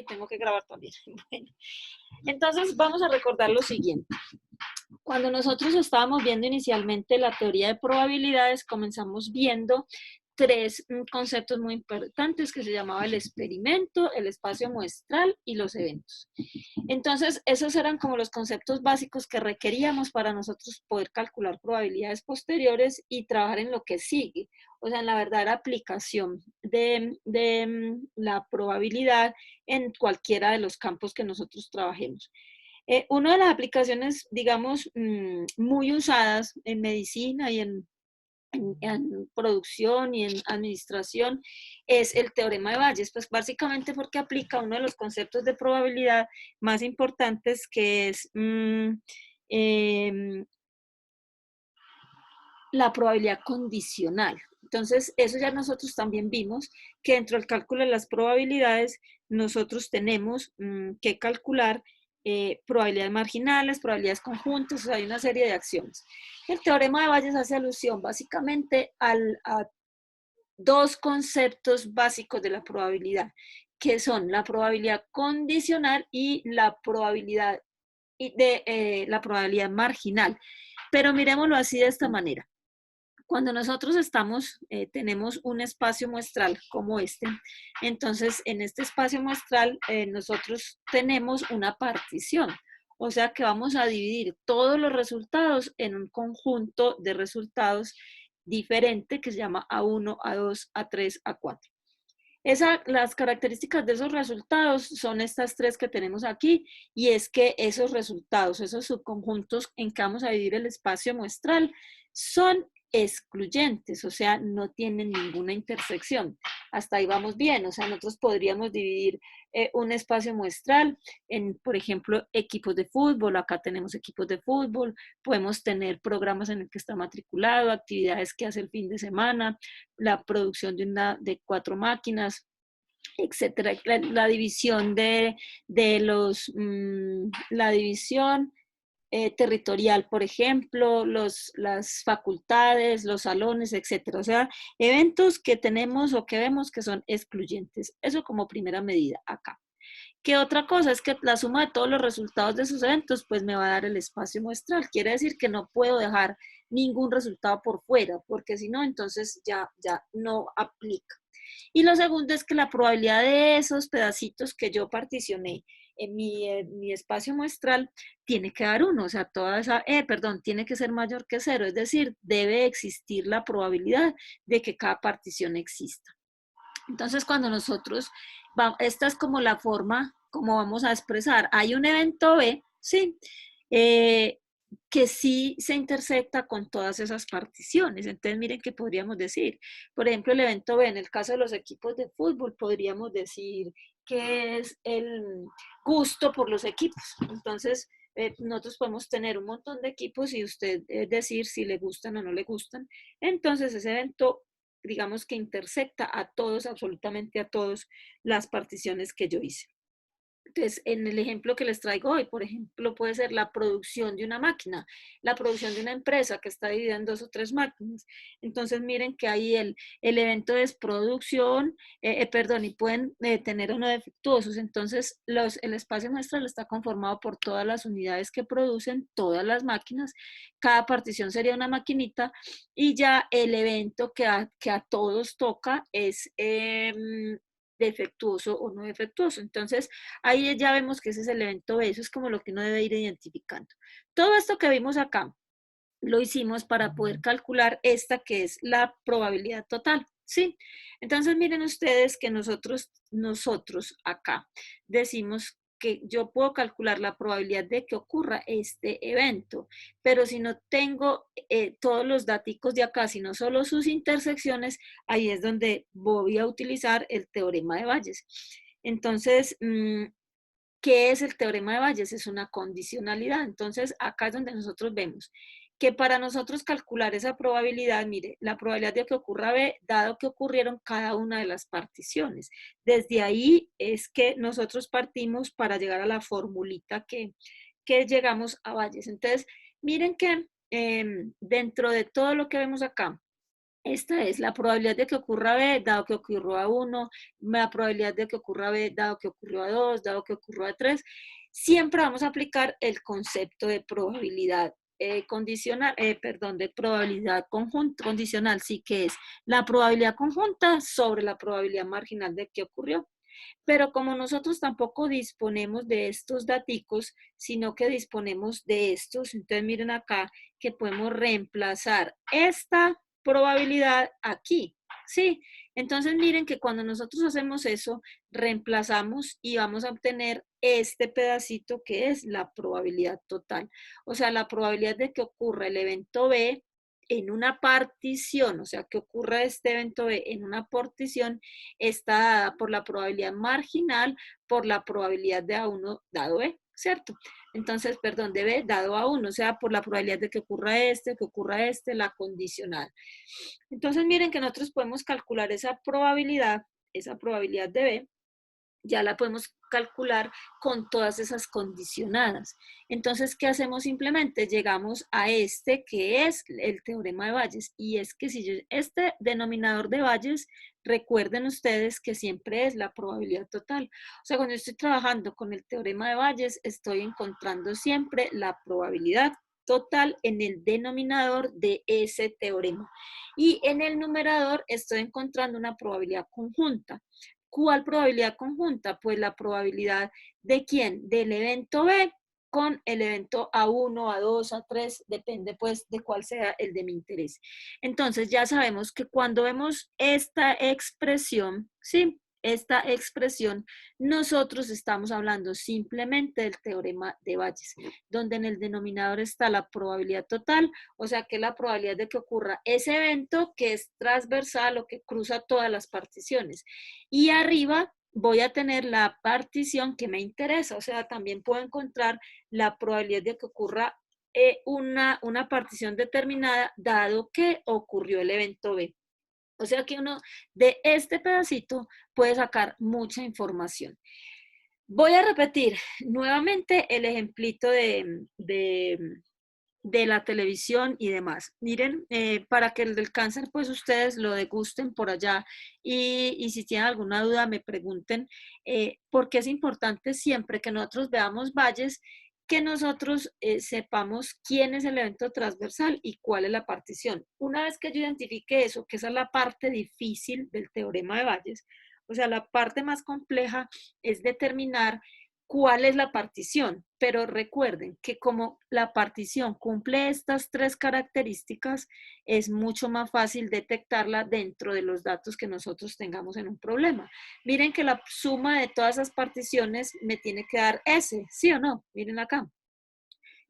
y tengo que grabar también. Bueno, entonces vamos a recordar lo siguiente. Cuando nosotros estábamos viendo inicialmente la teoría de probabilidades, comenzamos viendo tres conceptos muy importantes que se llamaba el experimento, el espacio muestral y los eventos. Entonces, esos eran como los conceptos básicos que requeríamos para nosotros poder calcular probabilidades posteriores y trabajar en lo que sigue, o sea, en la verdadera aplicación de la probabilidad en cualquiera de los campos que nosotros trabajemos. Una de las aplicaciones, digamos, muy usadas en medicina y en producción y en administración es el teorema de Bayes, pues básicamente porque aplica uno de los conceptos de probabilidad más importantes que es la probabilidad condicional. Entonces, eso ya nosotros también vimos que dentro del cálculo de las probabilidades nosotros tenemos que calcular probabilidades marginales, probabilidades conjuntas, o sea, hay una serie de acciones. El teorema de Bayes hace alusión básicamente a dos conceptos básicos de la probabilidad, que son la probabilidad condicional y la probabilidad la probabilidad marginal. Pero miremoslo así de esta manera. Cuando nosotros tenemos un espacio muestral como este, entonces en este espacio muestral nosotros tenemos una partición, o sea que vamos a dividir todos los resultados en un conjunto de resultados diferente que se llama A1, A2, A3, A4. Las características de esos resultados son estas tres que tenemos aquí, y es que esos resultados, esos subconjuntos en que vamos a dividir el espacio muestral, son excluyentes, o sea, no tienen ninguna intersección. Hasta ahí vamos bien, o sea, nosotros podríamos dividir un espacio muestral en, por ejemplo, equipos de fútbol. Acá tenemos equipos de fútbol, podemos tener programas en el que está matriculado, actividades que hace el fin de semana, la producción de 4 máquinas, etcétera. La división la división territorial, por ejemplo, las facultades, los salones, etcétera. O sea, eventos que tenemos o que vemos que son excluyentes. Eso como primera medida acá. ¿Qué otra cosa? Es que la suma de todos los resultados de esos eventos, pues me va a dar el espacio muestral. Quiere decir que no puedo dejar ningún resultado por fuera, porque si no, entonces ya no aplica. Y lo segundo es que la probabilidad de esos pedacitos que yo particioné en mi espacio muestral tiene que dar 1, o sea, tiene que ser mayor que 0, es decir, debe existir la probabilidad de que cada partición exista. Entonces, cuando nosotros, esta es como la forma como vamos a expresar, hay un evento B, ¿sí? Que sí se intersecta con todas esas particiones. Entonces, miren qué podríamos decir. Por ejemplo, el evento B, en el caso de los equipos de fútbol, podríamos decir que es el gusto por los equipos. Entonces, nosotros podemos tener un montón de equipos y usted decir si le gustan o no le gustan. Entonces, ese evento, digamos que intersecta a todos, absolutamente a todos, las particiones que yo hice. Entonces, en el ejemplo que les traigo hoy, por ejemplo, puede ser la producción de una máquina, la producción de una empresa que está dividida en 2 o 3 máquinas. Entonces, miren que ahí el evento es producción, y pueden tener o no defectuosos. Entonces, el espacio muestral está conformado por todas las unidades que producen todas las máquinas. Cada partición sería una maquinita, y ya el evento que a todos toca es defectuoso o no defectuoso. Entonces, ahí ya vemos que ese es el evento B, eso es como lo que uno debe ir identificando. Todo esto que vimos acá, lo hicimos para poder calcular esta que es la probabilidad total, ¿sí? Entonces, miren ustedes que nosotros acá decimos que yo puedo calcular la probabilidad de que ocurra este evento, pero si no tengo todos los datos de acá, sino solo sus intersecciones, ahí es donde voy a utilizar el teorema de Bayes. Entonces, ¿qué es el teorema de Bayes? Es una condicionalidad. Entonces, acá es donde nosotros vemos que para nosotros calcular esa probabilidad, mire, la probabilidad de que ocurra B, dado que ocurrieron cada una de las particiones. Desde ahí es que nosotros partimos para llegar a la formulita que llegamos a Bayes. Entonces, miren que dentro de todo lo que vemos acá, Esta es la probabilidad de que ocurra B, dado que ocurrió a 1, la probabilidad de que ocurra B, dado que ocurrió a 2, dado que ocurrió a 3. Siempre vamos a aplicar el concepto de probabilidad condicional, perdón, de probabilidad conjunta, condicional, sí que es la probabilidad conjunta sobre la probabilidad marginal de que ocurrió. Pero como nosotros tampoco disponemos de estos daticos, sino que disponemos de estos, entonces miren acá que podemos reemplazar esta probabilidad aquí, ¿sí? Entonces miren que cuando nosotros hacemos eso, reemplazamos y vamos a obtener este pedacito que es la probabilidad total. O sea, la probabilidad de que ocurra el evento B en una partición, o sea, que ocurra este evento B en una partición, está dada por la probabilidad marginal por la probabilidad de A1 dado B, ¿cierto? Entonces, perdón, de B dado A1, o sea, por la probabilidad de que ocurra este, la condicional. Entonces, miren que nosotros podemos calcular esa probabilidad de B, ya la podemos calcular con todas esas condicionadas. Entonces, ¿qué hacemos simplemente? Llegamos a este que es el teorema de Bayes. Y es que si yo, este denominador de Bayes, recuerden ustedes que siempre es la probabilidad total. O sea, cuando estoy trabajando con el teorema de Bayes, estoy encontrando siempre la probabilidad total en el denominador de ese teorema. Y en el numerador estoy encontrando una probabilidad conjunta. ¿Cuál probabilidad conjunta? Pues la probabilidad de quién? Del evento B con el evento A1, A2, A3, depende pues de cuál sea el de mi interés. Entonces ya sabemos que cuando vemos esta expresión, ¿sí? Esta expresión, nosotros estamos hablando simplemente del teorema de Bayes, donde en el denominador está la probabilidad total, o sea que la probabilidad de que ocurra ese evento que es transversal o que cruza todas las particiones. Y arriba voy a tener la partición que me interesa, o sea, también puedo encontrar la probabilidad de que ocurra una partición determinada dado que ocurrió el evento B. O sea que uno de este pedacito puede sacar mucha información. Voy a repetir nuevamente el ejemplito de la televisión y demás. Miren, para que el del cáncer, pues ustedes lo degusten por allá y si tienen alguna duda me pregunten, porque es importante siempre que nosotros veamos valles, que nosotros sepamos quién es el evento transversal y cuál es la partición. Una vez que yo identifique eso, que esa es la parte difícil del teorema de Bayes, o sea, la parte más compleja es determinar cuál es la partición, pero recuerden que como la partición cumple estas tres características, es mucho más fácil detectarla dentro de los datos que nosotros tengamos en un problema. Miren que la suma de todas esas particiones me tiene que dar S, ¿sí o no? Miren acá.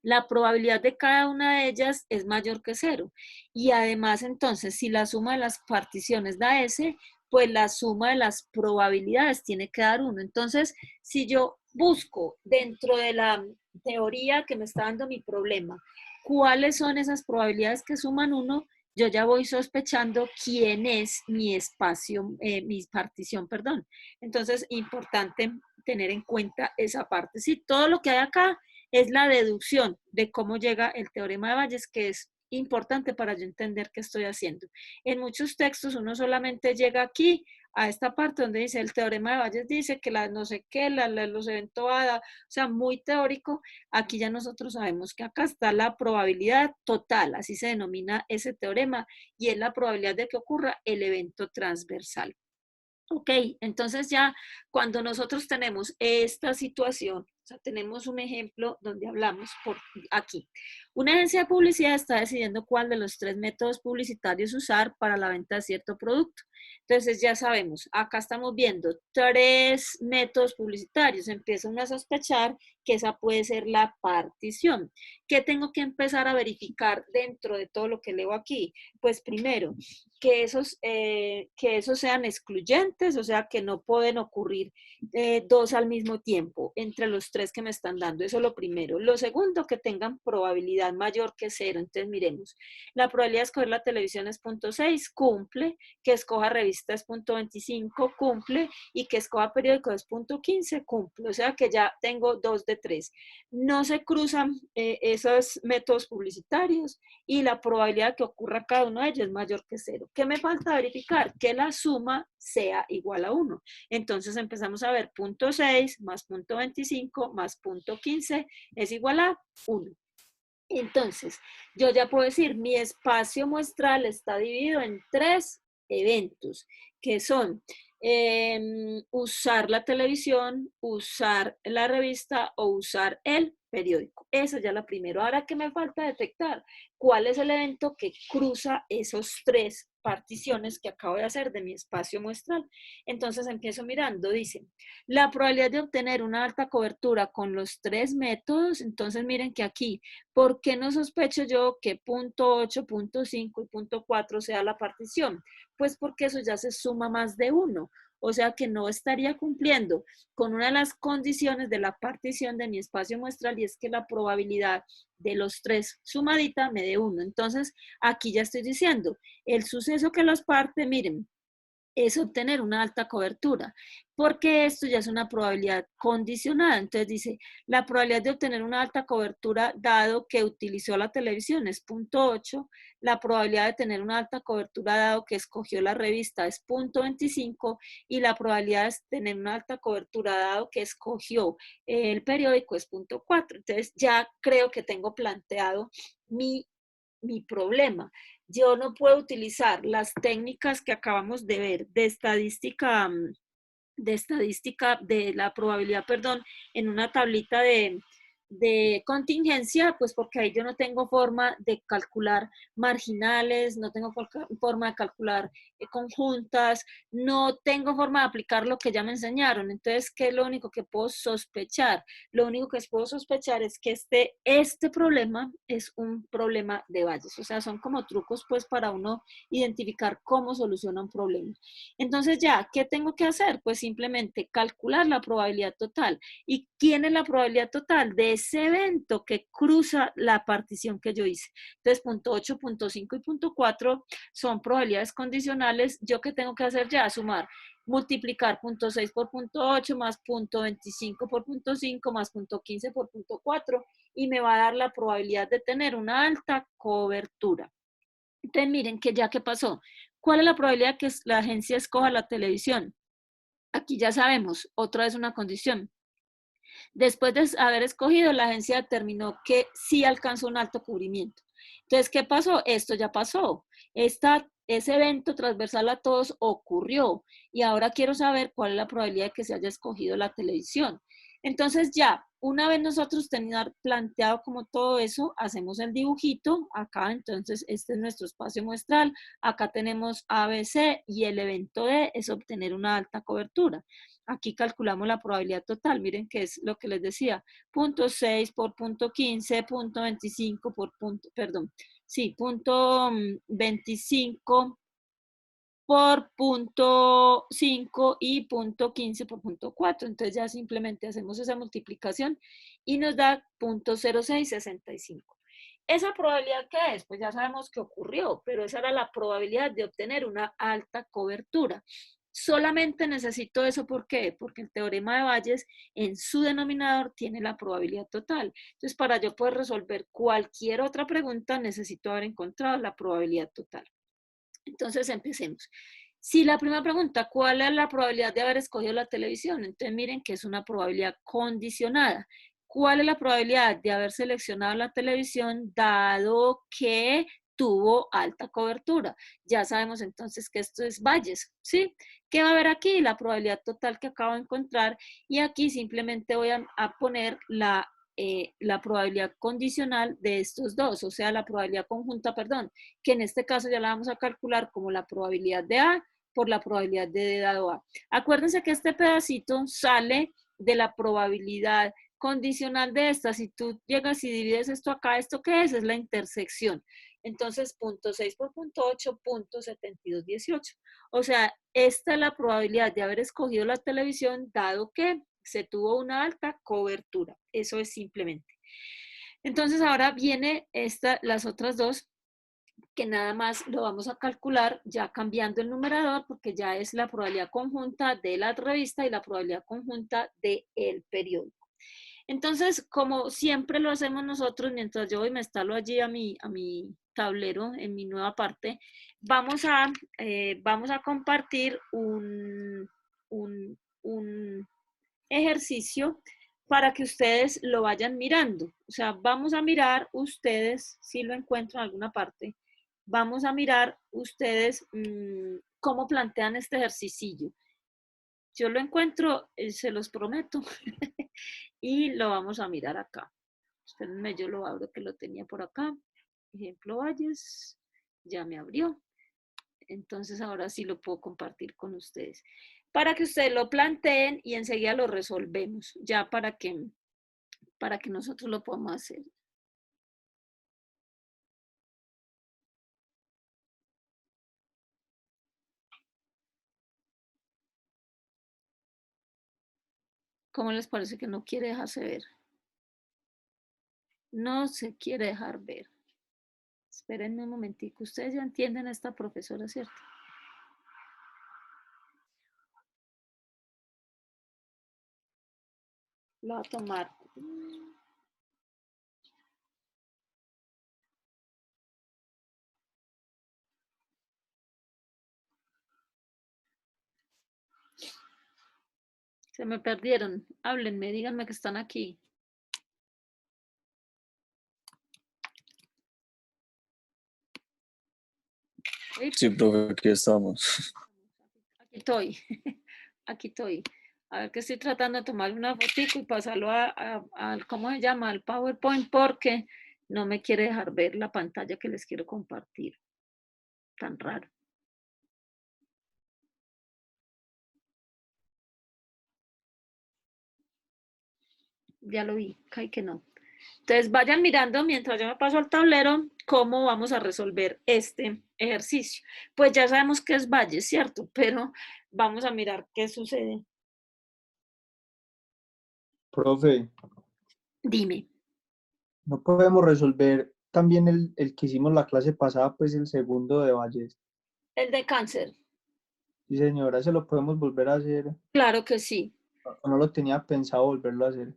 La probabilidad de cada una de ellas es mayor que 0. Y además, entonces, si la suma de las particiones da S, pues la suma de las probabilidades tiene que dar 1. Entonces, si yo busco dentro de la teoría que me está dando mi problema, cuáles son esas probabilidades que suman 1, yo ya voy sospechando quién es mi espacio, mi partición, perdón. Entonces, importante tener en cuenta esa parte. Sí, todo lo que hay acá es la deducción de cómo llega el teorema de Bayes, que es importante para yo entender qué estoy haciendo. En muchos textos uno solamente llega aquí a esta parte donde dice el teorema de Bayes dice que la no sé qué, los eventos ADA, o sea, muy teórico. Aquí ya nosotros sabemos que acá está la probabilidad total, así se denomina ese teorema, y es la probabilidad de que ocurra el evento transversal. Ok, entonces ya cuando nosotros tenemos esta situación, o sea, tenemos un ejemplo donde hablamos por aquí. Una agencia de publicidad está decidiendo cuál de los 3 métodos publicitarios usar para la venta de cierto producto. Entonces ya sabemos, acá estamos viendo 3 métodos publicitarios. Empieza uno a sospechar que esa puede ser la partición. ¿Qué tengo que empezar a verificar dentro de todo lo que leo aquí? Pues primero, que esos sean excluyentes, o sea, que no pueden ocurrir 2 al mismo tiempo entre los 3 que me están dando. Eso es lo primero. Lo segundo, que tengan probabilidad mayor que 0. Entonces, miremos, la probabilidad de escoger la televisión es 0.6, cumple, que escoja escoja revista es punto 25, cumple, y que escoja periódico es punto 15, cumple. O sea que ya tengo 2 de 3. No se cruzan esos métodos publicitarios y la probabilidad de que ocurra cada uno de ellos es mayor que 0. ¿Qué me falta verificar? Que la suma sea igual a 1. Entonces empezamos a ver punto 6 más punto 25 más punto 15 es igual a 1. Entonces, yo ya puedo decir, mi espacio muestral está dividido en 3 eventos, que son usar la televisión, usar la revista o usar el periódico. Esa ya es la primera. Ahora, ¿qué me falta detectar? ¿Cuál es el evento que cruza esos 3 particiones que acabo de hacer de mi espacio muestral? Entonces empiezo mirando, dice, la probabilidad de obtener una alta cobertura con los 3 métodos. Entonces miren que aquí, ¿por qué no sospecho yo que punto 8, punto 5 y punto 4 sea la partición? Pues porque eso ya se suma más de 1. O sea que no estaría cumpliendo con una de las condiciones de la partición de mi espacio muestral, y es que la probabilidad de los 3 sumadita me dé 1. Entonces aquí ya estoy diciendo, el suceso que los parte, miren, es obtener una alta cobertura, porque esto ya es una probabilidad condicionada. Entonces dice, la probabilidad de obtener una alta cobertura dado que utilizó la televisión es punto 8, la probabilidad de tener una alta cobertura dado que escogió la revista es punto 25, y la probabilidad de tener una alta cobertura dado que escogió el periódico es punto 4. Entonces ya creo que tengo planteado mi problema. Yo no puedo utilizar las técnicas que acabamos de ver de estadística de la probabilidad, perdón, en una tablita de contingencia, pues porque ahí yo no tengo forma de calcular marginales, no tengo forma de calcular conjuntas, no tengo forma de aplicar lo que ya me enseñaron. Entonces, ¿qué es lo único que puedo sospechar? Lo único que puedo sospechar es que este problema es un problema de valles. O sea, son como trucos pues para uno identificar cómo soluciona un problema. Entonces ya, ¿qué tengo que hacer? Pues simplemente calcular la probabilidad total. ¿Y quién es la probabilidad total? De ese evento que cruza la partición que yo hice. Entonces, punto 8, punto 5 y punto 4 son probabilidades condicionales. ¿Yo qué tengo que hacer ya? Sumar, multiplicar punto 6 por punto 8 más punto 25 por punto 5 más punto 15 por punto 4, y me va a dar la probabilidad de tener una alta cobertura. Entonces miren que ya que pasó. ¿Cuál es la probabilidad que la agencia escoja la televisión? Aquí ya sabemos, otra vez una condición. Después de haber escogido, la agencia determinó que sí alcanzó un alto cubrimiento. Entonces, ¿qué pasó? Esto ya pasó. Ese evento transversal a todos ocurrió, y ahora quiero saber cuál es la probabilidad de que se haya escogido la televisión. Entonces ya, una vez nosotros tenemos planteado como todo eso, hacemos el dibujito acá. Entonces este es nuestro espacio muestral, acá tenemos ABC y el evento D es obtener una alta cobertura. Aquí calculamos la probabilidad total, miren que es lo que les decía, punto 6 por punto 15, punto 25 por punto, perdón, sí, punto 25 por punto 5 y punto 15 por punto 4. Entonces ya simplemente hacemos esa multiplicación y nos da punto 0,665. ¿Esa probabilidad qué es? Pues ya sabemos que ocurrió, pero esa era la probabilidad de obtener una alta cobertura. Solamente necesito eso, ¿por qué? Porque el teorema de Bayes en su denominador tiene la probabilidad total. Entonces, para yo poder resolver cualquier otra pregunta, necesito haber encontrado la probabilidad total. Entonces, empecemos. Si la primera pregunta, ¿cuál es la probabilidad de haber escogido la televisión? Entonces, miren que es una probabilidad condicionada. ¿Cuál es la probabilidad de haber seleccionado la televisión dado que tuvo alta cobertura? Ya sabemos entonces que esto es Bayes, ¿sí? ¿Qué va a haber aquí? La probabilidad total que acabo de encontrar, y aquí simplemente voy a poner la probabilidad condicional de estos dos, o sea, la probabilidad conjunta, perdón, que en este caso ya la vamos a calcular como la probabilidad de A por la probabilidad de D dado A. Acuérdense que este pedacito sale de la probabilidad condicional de esta. Si tú llegas y divides esto acá, ¿esto qué es? Es la intersección. Entonces, punto 6 por punto 8, punto 7218. O sea, esta es la probabilidad de haber escogido la televisión dado que se tuvo una alta cobertura. Eso es simplemente. Entonces ahora viene las otras dos, que nada más lo vamos a calcular ya cambiando el numerador, porque ya es la probabilidad conjunta de la revista y la probabilidad conjunta del periódico. Entonces, como siempre lo hacemos nosotros, mientras yo voy y me instalo allí a mi tablero, en mi nueva parte, vamos a compartir un ejercicio para que ustedes lo vayan mirando. O sea, vamos a mirar ustedes, si lo encuentro en alguna parte, vamos a mirar ustedes cómo plantean este ejercicio. Yo lo encuentro, se los prometo, y lo vamos a mirar acá. Espérenme, yo lo abro que lo tenía por acá. Ejemplo Valles, ya me abrió. Entonces ahora sí lo puedo compartir con ustedes. Para que ustedes lo planteen y enseguida lo resolvemos, ya para que nosotros lo podamos hacer. ¿Cómo les parece que no quiere dejarse ver? No se quiere dejar ver. Espérenme un momentico. Ustedes ya entienden a esta profesora, ¿cierto? Lo va a tomar. Se me perdieron. Háblenme, díganme que están aquí. Sí, profe, aquí estamos. Aquí estoy. Aquí estoy. A ver que estoy tratando de tomar una fotico y pasarlo a ¿cómo se llama? Al PowerPoint porque no me quiere dejar ver la pantalla que les quiero compartir. Tan raro. Ya lo vi, cae que no. Entonces vayan mirando mientras yo me paso al tablero cómo vamos a resolver este ejercicio. Pues ya sabemos que es valle, ¿cierto? Pero vamos a mirar qué sucede. Profe, Dime. no podemos resolver también el que hicimos la clase pasada, pues el segundo de Valles. El de cáncer. Sí, señora, se lo podemos volver a hacer. Claro que sí. O no lo tenía pensado volverlo a hacer,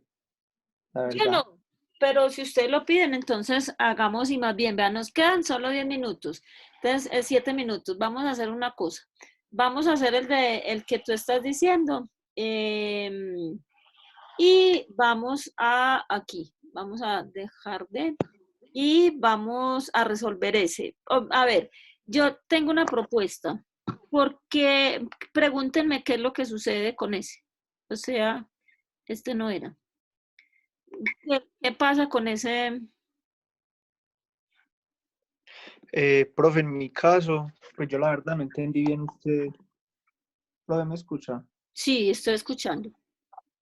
la Yo verdad. no, pero si ustedes lo piden, entonces hagamos y más bien, vean, nos quedan solo 10 minutos. Entonces, 7 minutos. Vamos a hacer una cosa. Vamos a hacer el que tú estás diciendo. Y vamos a aquí. Vamos a dejar de. Y vamos a resolver ese. A ver, yo tengo una propuesta. Porque pregúntenme qué es lo que sucede con ese. O sea, este no era. ¿Qué pasa con ese? Profe, en mi caso, pues yo la verdad no entendí bien usted. Profe, ¿me escucha? Sí, estoy escuchando.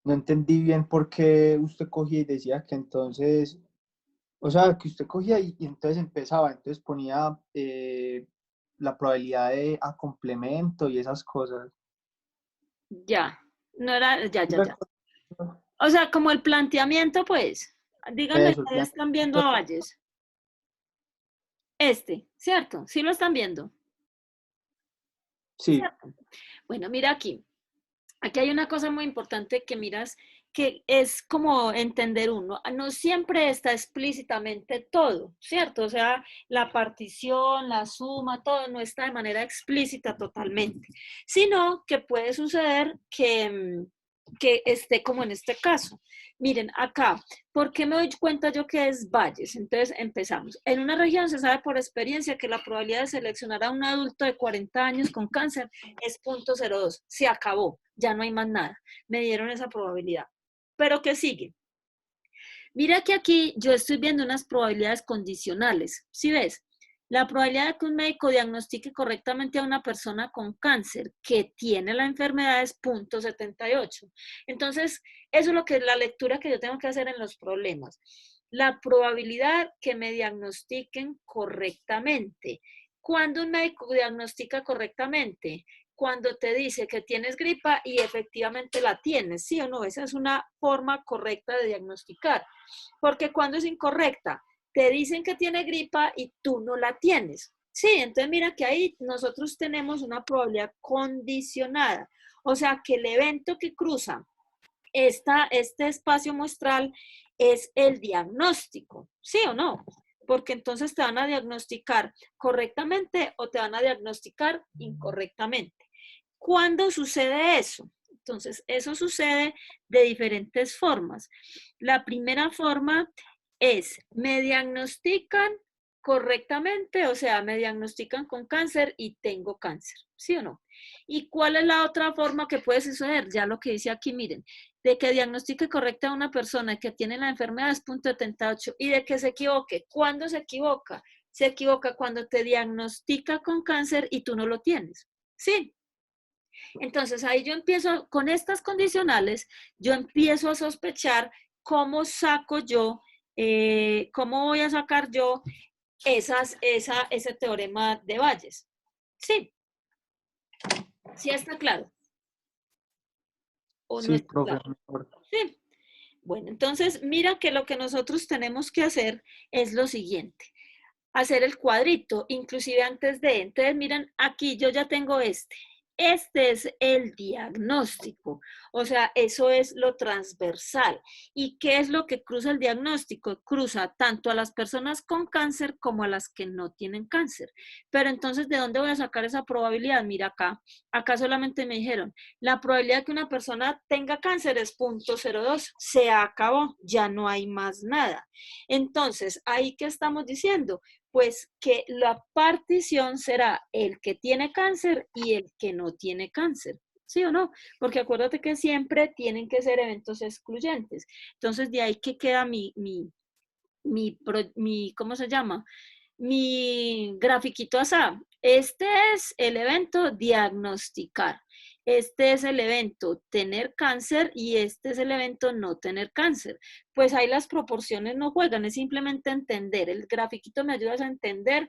No entendí bien por qué usted cogía y decía que entonces, o sea, que usted cogía y entonces empezaba, entonces ponía la probabilidad de a complemento y esas cosas. Ya, no era, ya, ¿Sí ya, me ya. O sea, como el planteamiento, pues, díganme, Eso, el ustedes plan. están viendo a Valles. ¿Cierto? Sí lo están viendo. Sí, ¿Cierto? Bueno, mira aquí. Aquí hay una cosa muy importante que miras, que es como entender uno. No siempre está explícitamente todo, ¿cierto? O sea, la partición, la suma, todo no está de manera explícita totalmente, sino que puede suceder que esté como en este caso. Miren, acá, ¿por qué me doy cuenta yo que es valles? Entonces empezamos. En una región se sabe por experiencia que la probabilidad de seleccionar a un adulto de 40 años con cáncer es 0.02. Se acabó, ya no hay más nada. Me dieron esa probabilidad. Pero ¿qué sigue? Mira que aquí yo estoy viendo unas probabilidades condicionales. ¿Sí ves? La probabilidad de que un médico diagnostique correctamente a una persona con cáncer que tiene la enfermedad es 0.78. Entonces, eso es lo que es la lectura que yo tengo que hacer en los problemas. La probabilidad que me diagnostiquen correctamente. ¿Cuándo un médico diagnostica correctamente? Cuando te dice que tienes gripa y efectivamente la tienes, ¿sí o no? Esa es una forma correcta de diagnosticar. Porque cuando es incorrecta, te dicen que tiene gripa y tú no la tienes. Sí, entonces mira que ahí nosotros tenemos una probabilidad condicionada. O sea, que el evento que cruza este espacio muestral es el diagnóstico, ¿sí o no? Porque entonces te van a diagnosticar correctamente o te van a diagnosticar incorrectamente. ¿Cuándo sucede eso? Entonces, eso sucede de diferentes formas. La primera forma es, me diagnostican correctamente, o sea, me diagnostican con cáncer y tengo cáncer, ¿sí o no? ¿Y cuál es la otra forma que puede suceder? Ya lo que dice aquí, miren, de que diagnostique correcta a una persona que tiene la enfermedad es .78 y de que se equivoque. ¿Cuándo se equivoca? Se equivoca cuando te diagnostica con cáncer y tú no lo tienes. Sí. Entonces ahí yo empiezo, con estas condicionales, yo empiezo a sospechar cómo saco yo, cómo voy a sacar yo ese teorema de Bayes. Sí. ¿Sí está claro? ¿O no Sí, está profe, claro? mejor. Sí. Bueno, entonces mira que lo que nosotros tenemos que hacer es lo siguiente. Hacer el cuadrito, inclusive antes de. Entonces, miren, aquí yo ya tengo este. Este es el diagnóstico, o sea, eso es lo transversal. ¿Y qué es lo que cruza el diagnóstico? Cruza tanto a las personas con cáncer como a las que no tienen cáncer. Pero entonces, ¿de dónde voy a sacar esa probabilidad? Mira acá solamente me dijeron, la probabilidad de que una persona tenga cáncer es 0.02, se acabó, ya no hay más nada. Entonces, ¿ahí qué estamos diciendo? Pues que la partición será el que tiene cáncer y el que no tiene cáncer. ¿Sí o no? Porque acuérdate que siempre tienen que ser eventos excluyentes. Entonces, de ahí que queda ¿cómo se llama? Mi grafiquito asá. Este es el evento diagnosticar. Este es el evento tener cáncer y este es el evento no tener cáncer. Pues ahí las proporciones no juegan, es simplemente entender. El grafiquito me ayuda a entender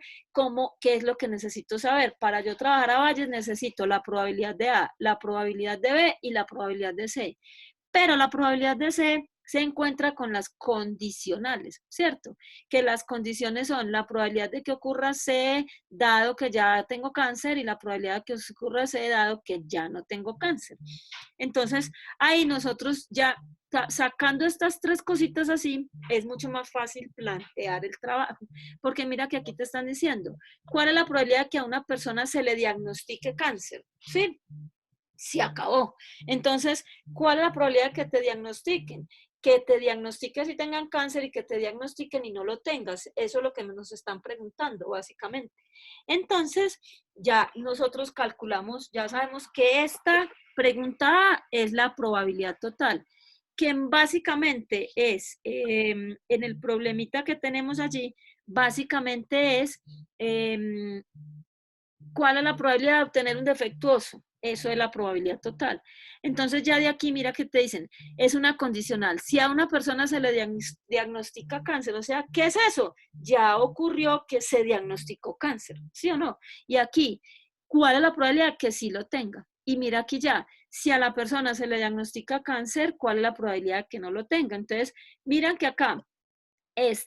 qué es lo que necesito saber. Para yo trabajar a Bayes necesito la probabilidad de A, la probabilidad de B y la probabilidad de C. Pero la probabilidad de C se encuentra con las condicionales, ¿cierto? Que las condiciones son la probabilidad de que ocurra C dado que ya tengo cáncer y la probabilidad de que ocurra C dado que ya no tengo cáncer. Entonces, ahí nosotros ya sacando estas tres cositas así, es mucho más fácil plantear el trabajo. Porque mira que aquí te están diciendo, ¿cuál es la probabilidad de que a una persona se le diagnostique cáncer? ¿Sí? Se acabó. Entonces, ¿cuál es la probabilidad de que te diagnostiquen? Que te diagnostiquen si tengan cáncer y que te diagnostiquen y no lo tengas. Eso es lo que nos están preguntando, básicamente. Entonces, ya nosotros calculamos, ya sabemos que esta pregunta es la probabilidad total, que básicamente es, en el problemita que tenemos allí, básicamente es, ¿cuál es la probabilidad de obtener un defectuoso? Eso es la probabilidad total. Entonces ya de aquí mira que te dicen, es una condicional. Si a una persona se le diagnostica cáncer, o sea, ¿qué es eso? Ya ocurrió que se diagnosticó cáncer, ¿sí o no? Y aquí, ¿cuál es la probabilidad que sí lo tenga? Y mira aquí ya, si a la persona se le diagnostica cáncer, ¿cuál es la probabilidad que no lo tenga? Entonces, miran que acá,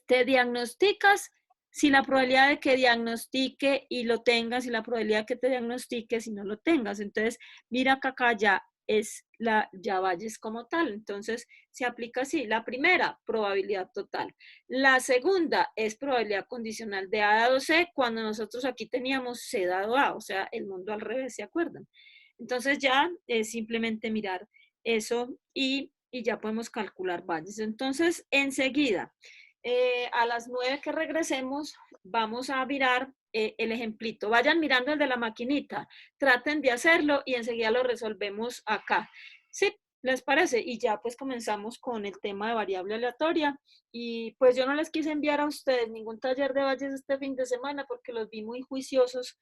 te diagnosticas, si la probabilidad de que diagnostique y lo tengas, y la probabilidad de que te diagnostique si no lo tengas. Entonces, mira que acá ya es ya Bayes como tal. Entonces, se aplica así. La primera, probabilidad total. La segunda es probabilidad condicional de A dado C, cuando nosotros aquí teníamos C dado A, o sea, el mundo al revés, ¿se acuerdan? Entonces, ya es simplemente mirar eso y ya podemos calcular Bayes. Entonces, enseguida, a las 9 que regresemos, vamos a mirar el ejemplito. Vayan mirando el de la maquinita, traten de hacerlo y enseguida lo resolvemos acá. ¿Sí? ¿Les parece? Y ya pues comenzamos con el tema de variable aleatoria. Y pues yo no les quise enviar a ustedes ningún taller de Bayes este fin de semana porque los vi muy juiciosos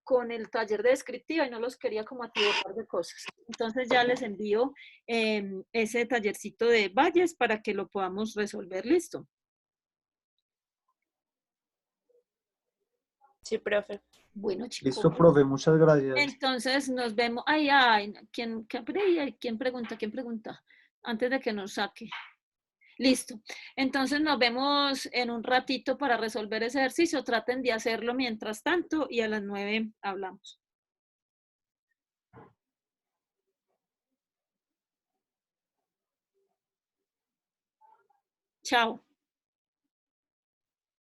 con el taller de descriptiva y no los quería como atiborrar de cosas. Entonces ya les envío ese tallercito de Bayes para que lo podamos resolver. ¿Listo? Sí, profe. Bueno, chicos. Listo, profe, muchas gracias. Entonces nos vemos. ¿Quién pregunta? ¿Quién pregunta? Antes de que nos saque. Listo. Entonces nos vemos en un ratito para resolver ese ejercicio. Traten de hacerlo mientras tanto y a las 9 hablamos. Chao.